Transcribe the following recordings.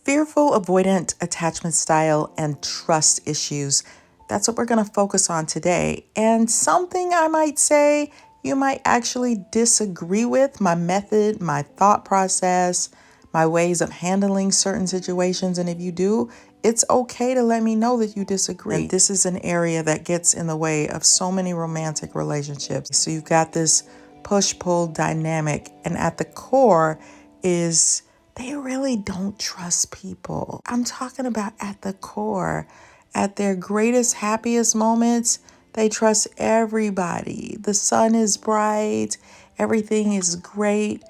Fearful, avoidant attachment style, and trust issues. That's what we're going to focus on today. And something I might say you might actually disagree with, my method, my thought process, my ways of handling certain situations. And if you do, it's okay to let me know that you disagree. And this is an area that gets in the way of so many romantic relationships. So you've got this push-pull dynamic, and at the core is they really don't trust people. I'm talking about at the core. At their greatest, happiest moments, they trust everybody. The sun is bright, everything is great.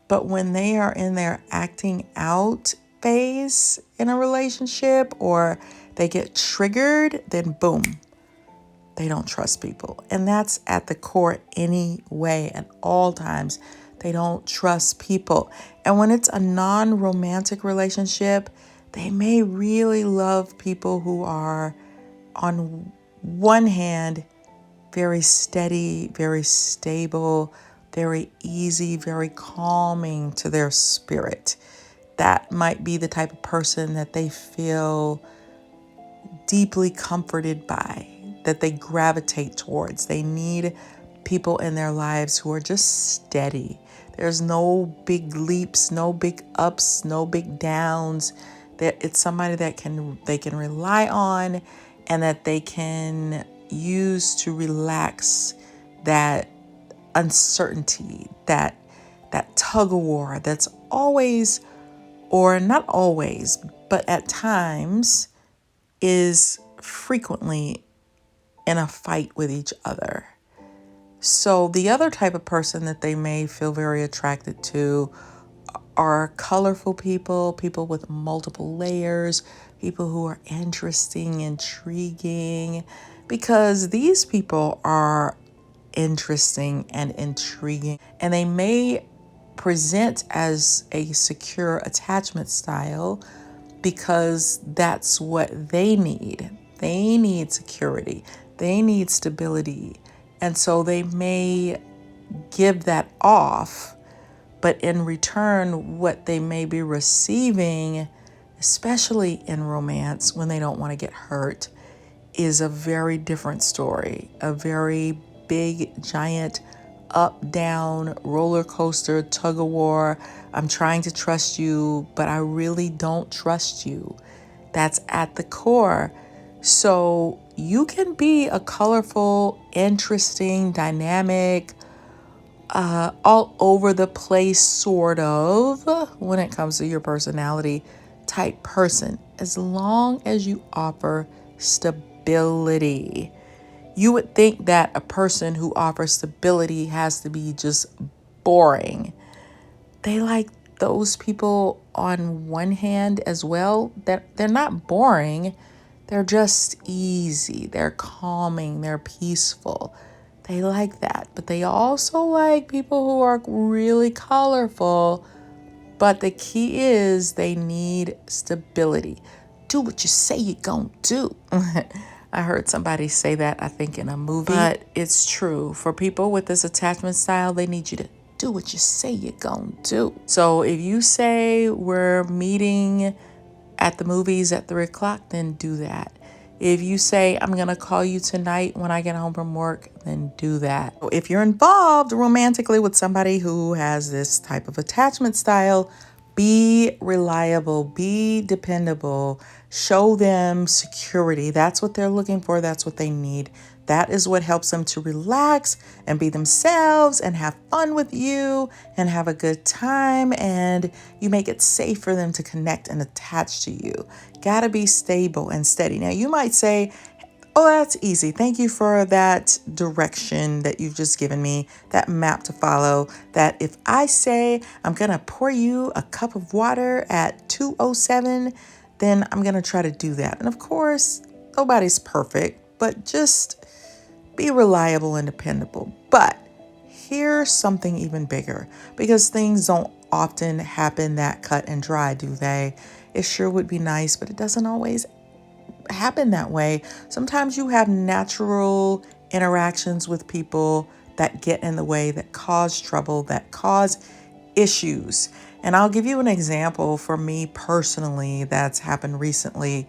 But when they are in their acting out phase in a relationship or they get triggered, then boom, they don't trust people. And that's at the core anyway, at all times. They don't trust people. And when it's a non-romantic relationship, they may really love people who are, on one hand, very steady, very stable, very easy, very calming to their spirit. That might be the type of person that they feel deeply comforted by, that they gravitate towards. They need people in their lives who are just steady. There's no big leaps, no big ups, no big downs. That it's somebody that they can rely on and that they can use to relax that uncertainty, that tug of war that's always, or not always, but at times is frequently in a fight with each other. So the other type of person that they may feel very attracted to are colorful people, people with multiple layers, people who are interesting, intriguing, because these people are interesting and intriguing, and they may present as a secure attachment style because that's what they need. They need security. They need stability. And so they may give that off, but in return, what they may be receiving, especially in romance when they don't want to get hurt, is a very different story, a very big, giant, up, down, roller coaster, tug of war. I'm trying to trust you, but I really don't trust you. That's at the core. So you can be a colorful, interesting, dynamic, all over the place, sort of, when it comes to your personality type person, as long as you offer stability. You would think that a person who offers stability has to be just boring. They like those people on one hand as well, that they're not boring. They're just easy. They're calming. They're peaceful. They like that. But they also like people who are really colorful. But the key is they need stability. Do what you say you're gonna do. I heard somebody say that, I think, in a movie. But it's true. For people with this attachment style, they need you to do what you say you're gonna do. So if you say we're meeting at the movies at 3 o'clock, then do that. If you say, I'm going to call you tonight when I get home from work, then do that. If you're involved romantically with somebody who has this type of attachment style, be reliable, be dependable, show them security. That's what they're looking for. That's what they need. That is what helps them to relax and be themselves and have fun with you and have a good time. And you make it safe for them to connect and attach to you. Gotta be stable and steady. Now, you might say, oh, that's easy. Thank you for that direction that you've just given me, that map to follow, that if I say I'm going to pour you a cup of water at 2:07, then I'm going to try to do that. And of course, nobody's perfect, but just be reliable and dependable. But here's something even bigger, because things don't often happen that cut and dry, do they? It sure would be nice, but it doesn't always happen that way. Sometimes you have natural interactions with people that get in the way, that cause trouble, that cause issues. And I'll give you an example for me personally that's happened recently.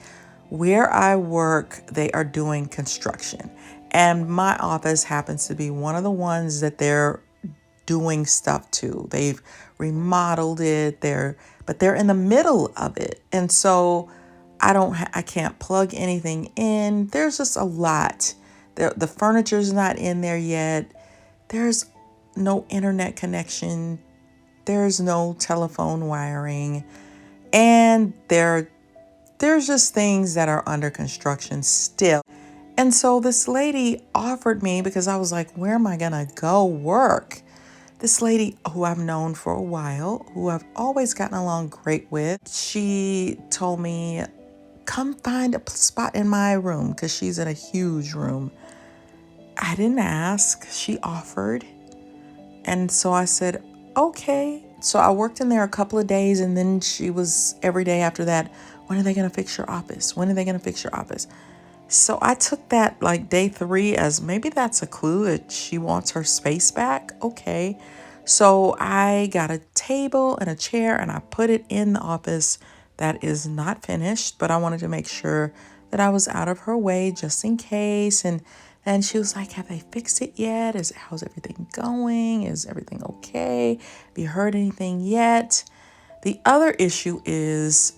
Where I work, they are doing construction. And my office happens to be one of the ones that they're doing stuff to. They've remodeled it, but they're in the middle of it. And so I can't plug anything in. There's just a lot. The furniture's not in there yet. There's no internet connection. There's no telephone wiring. And there's just things that are under construction still. And so this lady offered me, because I was like, where am I gonna go work? This lady who I've known for a while, who I've always gotten along great with, she told me, come find a spot in my room, because she's in a huge room. I didn't ask, she offered. And so I said, okay. So I worked in there a couple of days, and then she was every day after that, when are they gonna fix your office? When are they gonna fix your office? So I took that like day 3 as maybe that's a clue that she wants her space back. Okay. So I got a table and a chair and I put it in the office that is not finished, but I wanted to make sure that I was out of her way just in case. And then she was like, have they fixed it yet? How's everything going? Is everything okay? Have you heard anything yet? The other issue is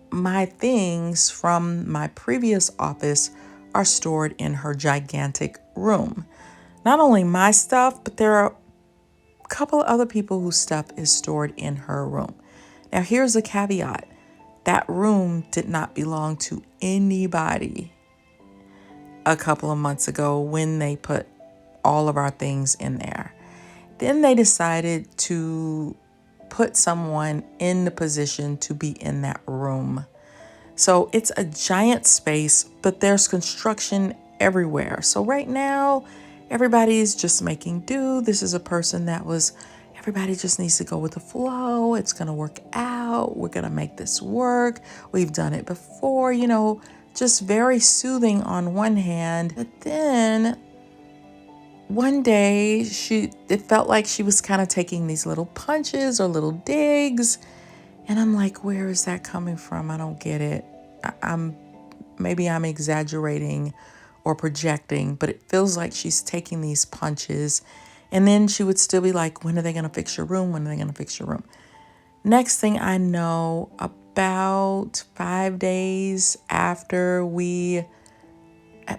my things from my previous office are stored in her gigantic room. Not only my stuff, but there are a couple of other people whose stuff is stored in her room. Now, here's a caveat. That room did not belong to anybody a couple of months ago when they put all of our things in there. Then they decided to put someone in the position to be in that room. So it's a giant space, but there's construction everywhere. So right now, everybody's just making do. This is a person everybody just needs to go with the flow. It's going to work out. We're going to make this work. We've done it before, just very soothing on one hand. But then one day it felt like she was kind of taking these little punches or little digs. And I'm like, where is that coming from? I don't get it. Maybe I'm exaggerating or projecting, but it feels like she's taking these punches. And then she would still be like, when are they going to fix your room? When are they going to fix your room? Next thing I know, about 5 days after we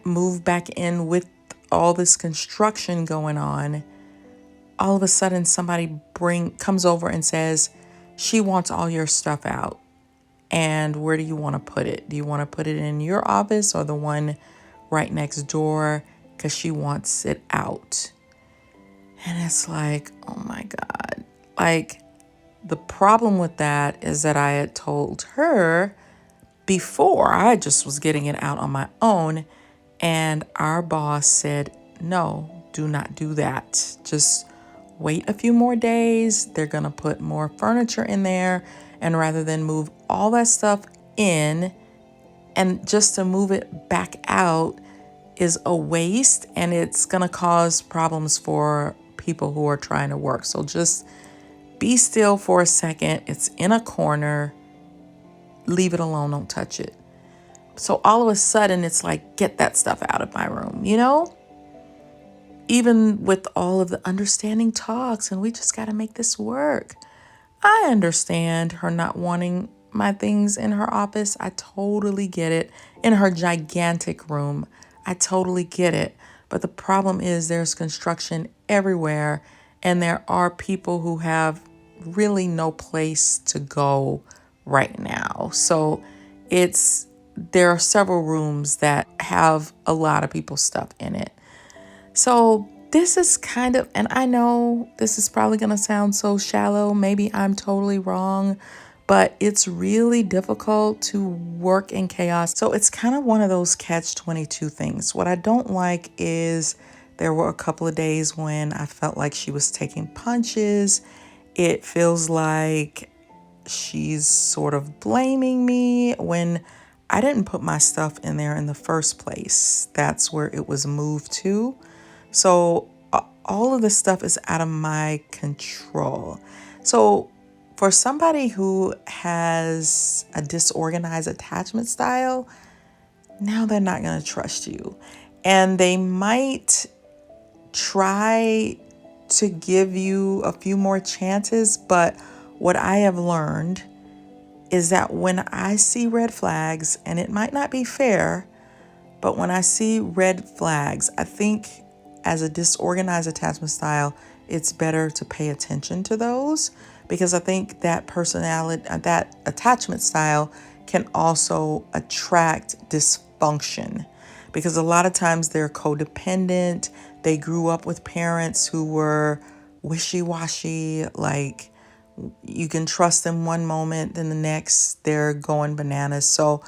moved back in with all this construction going on, all of a sudden somebody comes over and says, she wants all your stuff out. And where do you want to put it? Do you want to put it in your office or the one right next door? Because she wants it out. And it's like, oh my God. Like, the problem with that is that I had told her before, I just was getting it out on my own. And our boss said, no, do not do that. Just wait a few more days. They're going to put more furniture in there. And rather than move all that stuff in, and just to move it back out is a waste, and it's going to cause problems for people who are trying to work. So just be still for a second. It's in a corner. Leave it alone. Don't touch it. So all of a sudden, it's like, get that stuff out of my room, Even with all of the understanding talks, and we just got to make this work. I understand her not wanting my things in her office. I totally get it. In her gigantic room, I totally get it. But the problem is there's construction everywhere, and there are people who have really no place to go right now. So there are several rooms that have a lot of people's stuff in it. So this is and I know this is probably going to sound so shallow. Maybe I'm totally wrong, but it's really difficult to work in chaos. So it's kind of one of those catch-22 things. What I don't like is there were a couple of days when I felt like she was taking punches. It feels like she's sort of blaming me when I didn't put my stuff in there in the first place. That's where it was moved to. So all of this stuff is out of my control. So For somebody who has a disorganized attachment style, now they're not going to trust you. And they might try to give you a few more chances, but what I have learned is that when I see red flags, and it might not be fair, but when I see red flags, I think as a disorganized attachment style, it's better to pay attention to those, because I think that personality, that attachment style can also attract dysfunction, because a lot of times they're codependent. They grew up with parents who were wishy-washy, like you can trust them one moment, then the next they're going bananas. So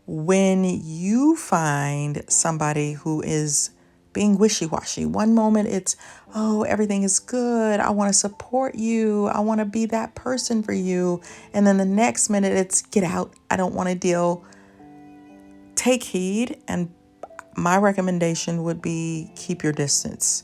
when you find somebody who is being wishy-washy, one moment it's, oh, everything is good, I want to support you, I want to be that person for you, and then the next minute it's, get out, I don't want to deal. Take heed, and my recommendation would be keep your distance.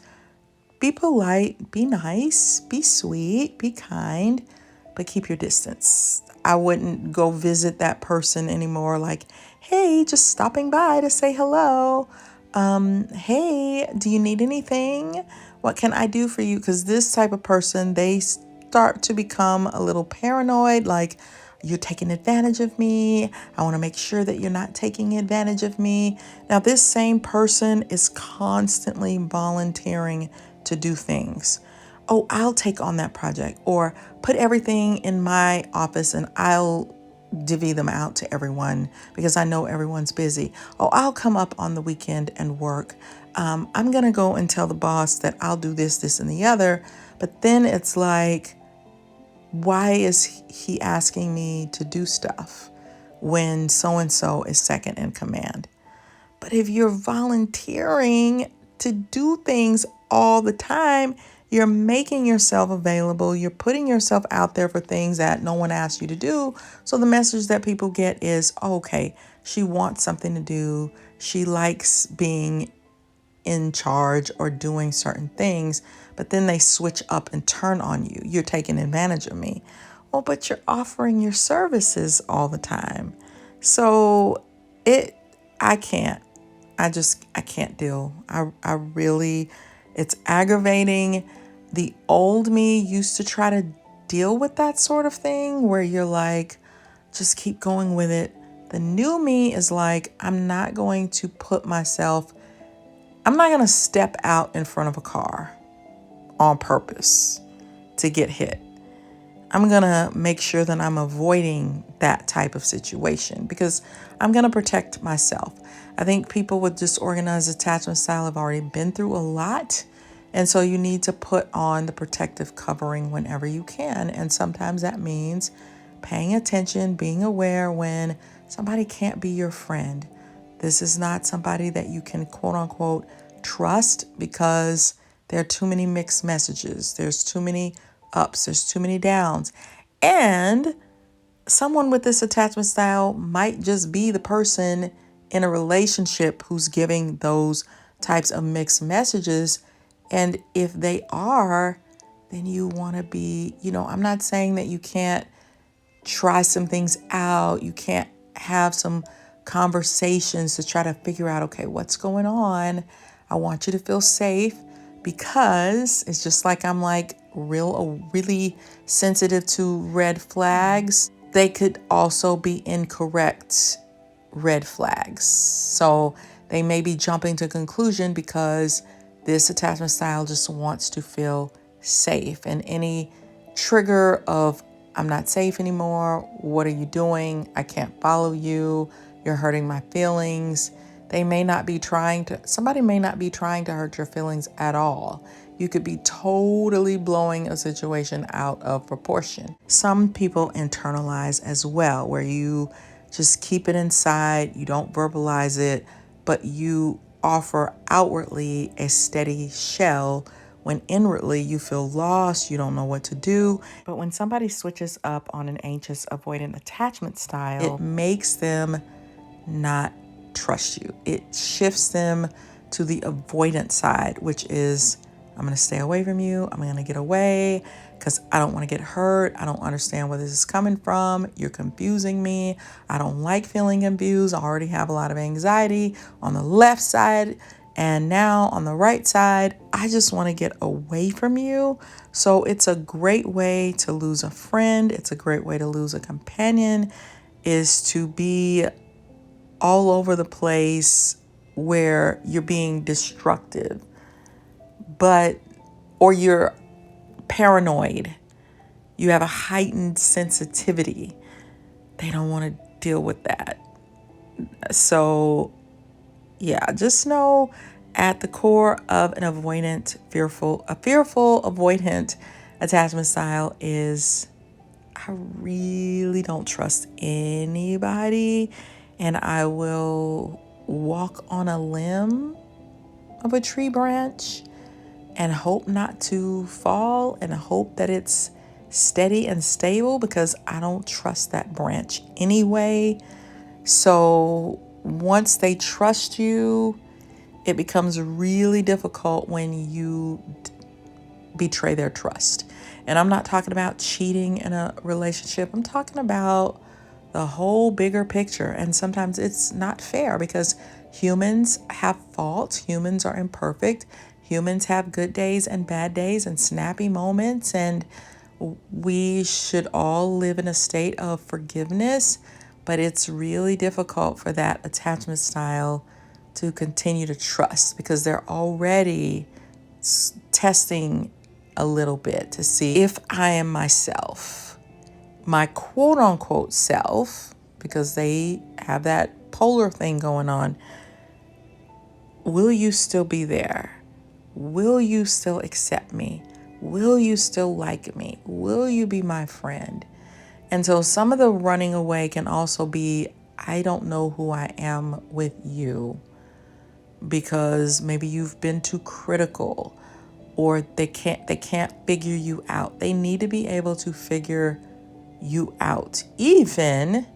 Be polite, be nice, be sweet, be kind, but keep your distance. I wouldn't go visit that person anymore like, hey, just stopping by to say hello. Hey, do you need anything? What can I do for you? Because this type of person, they start to become a little paranoid, like, you're taking advantage of me. I want to make sure that you're not taking advantage of me. Now, this same person is constantly volunteering to do things. Oh, I'll take on that project, or put everything in my office and I'll divvy them out to everyone because I know everyone's busy. Oh, I'll come up on the weekend and work. I'm going to go and tell the boss that I'll do this, this, and the other. But then it's like, why is he asking me to do stuff when so-and-so is second in command? But if you're volunteering to do things all the time, you're making yourself available. You're putting yourself out there for things that no one asked you to do. So the message that people get is, oh, okay, she wants something to do. She likes being in charge or doing certain things, but then they switch up and turn on you. You're taking advantage of me. Well, but you're offering your services all the time. So I can't. I can't deal. I really, it's aggravating. The old me used to try to deal with that sort of thing where you're like, just keep going with it. The new me is like, I'm not going to step out in front of a car on purpose to get hit. I'm going to make sure that I'm avoiding that type of situation because I'm going to protect myself. I think people with disorganized attachment style have already been through a lot. And so you need to put on the protective covering whenever you can. And sometimes that means paying attention, being aware when somebody can't be your friend. This is not somebody that you can quote unquote trust because there are too many mixed messages. There's too many ups, there's too many downs. And someone with this attachment style might just be the person in a relationship who's giving those types of mixed messages. And if they are, then you want to be, I'm not saying that you can't try some things out. You can't have some conversations to try to figure out, okay, what's going on? I want you to feel safe because it's just like I'm like really sensitive to red flags. They could also be incorrect red flags. So they may be jumping to conclusion because this attachment style just wants to feel safe. And any trigger of, I'm not safe anymore, what are you doing? I can't follow you. You're hurting my feelings. Somebody may not be trying to hurt your feelings at all. You could be totally blowing a situation out of proportion. Some people internalize as well, where you just keep it inside, you don't verbalize it, but you offer outwardly a steady shell when inwardly you feel lost, you don't know what to do. But when somebody switches up on an anxious avoidant attachment style, it makes them not trust you. It shifts them to the avoidant side, which is I'm going to stay away from you. I'm going to get away because I don't want to get hurt. I don't understand where this is coming from. You're confusing me. I don't like feeling confused. I already have a lot of anxiety on the left side. And now on the right side, I just want to get away from you. So it's a great way to lose a friend. It's a great way to lose a companion, is to be all over the place where you're being destructive, or you're paranoid. You have a heightened sensitivity. They don't want to deal with that. So yeah, just know at the core of an fearful avoidant attachment style is, I really don't trust anybody, and I will walk on a limb of a tree branch and hope not to fall and hope that it's steady and stable, because I don't trust that branch anyway. So once they trust you, it becomes really difficult when you betray their trust. And I'm not talking about cheating in a relationship. I'm talking about the whole bigger picture. And sometimes it's not fair because humans have faults. Humans are imperfect. Humans have good days and bad days and snappy moments. And we should all live in a state of forgiveness. But it's really difficult for that attachment style to continue to trust because they're already testing a little bit to see if I am myself, my quote unquote self, because they have that polar thing going on. Will you still be there? Will you still accept me? Will you still like me? Will you be my friend? And so some of the running away can also be, I don't know who I am with you, because maybe you've been too critical, or they can't figure you out. They need to be able to figure you out, even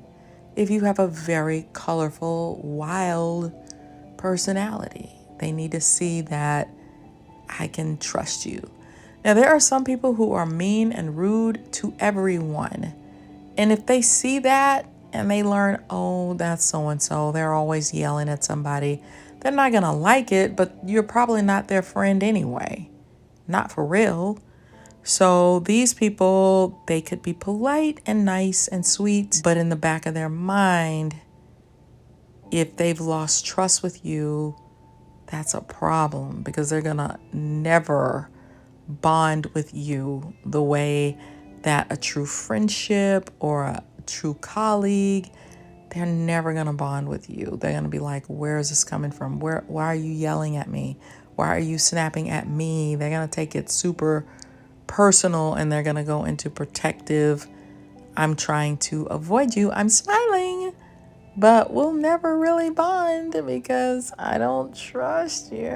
if you have a very colorful, wild personality. They need to see that I can trust you. Now, there are some people who are mean and rude to everyone. And if they see that and they learn, oh, that's so-and-so, they're always yelling at somebody, they're not going to like it, but you're probably not their friend anyway. Not for real. So these people, they could be polite and nice and sweet, but in the back of their mind, if they've lost trust with you, that's a problem, because they're going to never bond with you the way that a true friendship or a true colleague, they're never going to bond with you. They're going to be like, where is this coming from? Why are you yelling at me? Why are you snapping at me? They're going to take it super personal, and they're going to go into protective, I'm trying to avoid you. I'm smiling, but we'll never really bond because I don't trust you.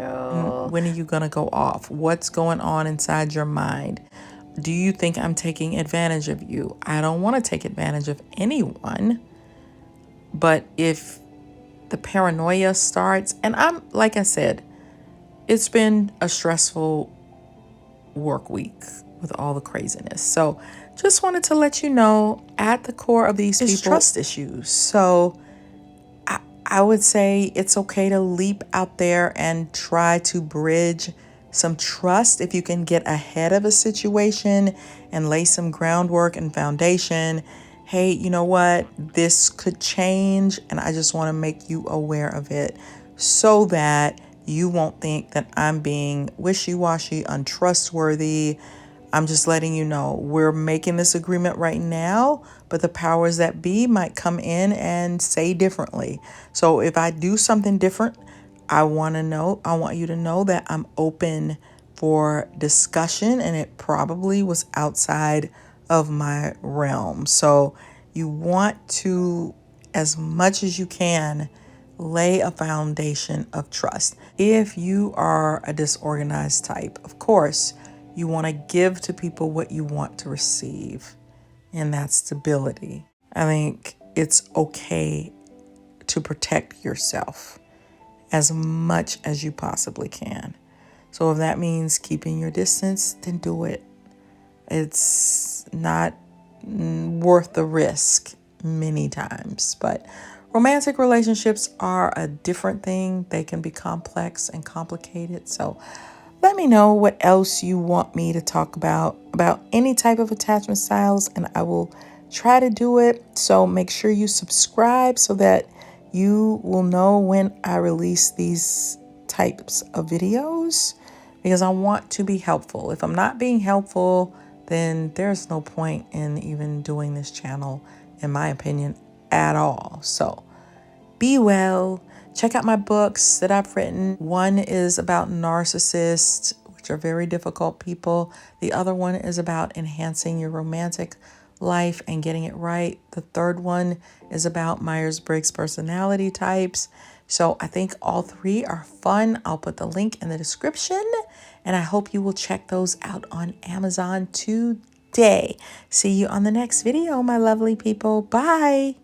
When are you going to go off? What's going on inside your mind? Do you think I'm taking advantage of you? I don't want to take advantage of anyone. But if the paranoia starts, and like I said, it's been a stressful work week with all the craziness. So just wanted to let you know, at the core of these people, trust issues. So I would say it's okay to leap out there and try to bridge some trust if you can get ahead of a situation and lay some groundwork and foundation. Hey, you know what? This could change, and I just want to make you aware of it so that you won't think that I'm being wishy-washy, untrustworthy. I'm just letting you know we're making this agreement right now, but the powers that be might come in and say differently. So if I do something different, I want you to know that I'm open for discussion, and it probably was outside of my realm. So you want to, as much as you can, lay a foundation of trust. If you are a disorganized type, of course, you want to give to people what you want to receive, and that's stability. I think it's okay to protect yourself as much as you possibly can. So if that means keeping your distance, then do it. It's not worth the risk many times. But romantic relationships are a different thing. They can be complex and complicated. So let me know what else you want me to talk about any type of attachment styles, and I will try to do it. So make sure you subscribe so that you will know when I release these types of videos, because I want to be helpful. If I'm not being helpful, then there's no point in even doing this channel, in my opinion, at all. So be well. Check out my books that I've written. One is about narcissists, which are very difficult people. The other one is about enhancing your romantic life and getting it right. The third one is about Myers-Briggs personality types. So I think all three are fun. I'll put the link in the description, and I hope you will check those out on Amazon today. See you on the next video, my lovely people. Bye.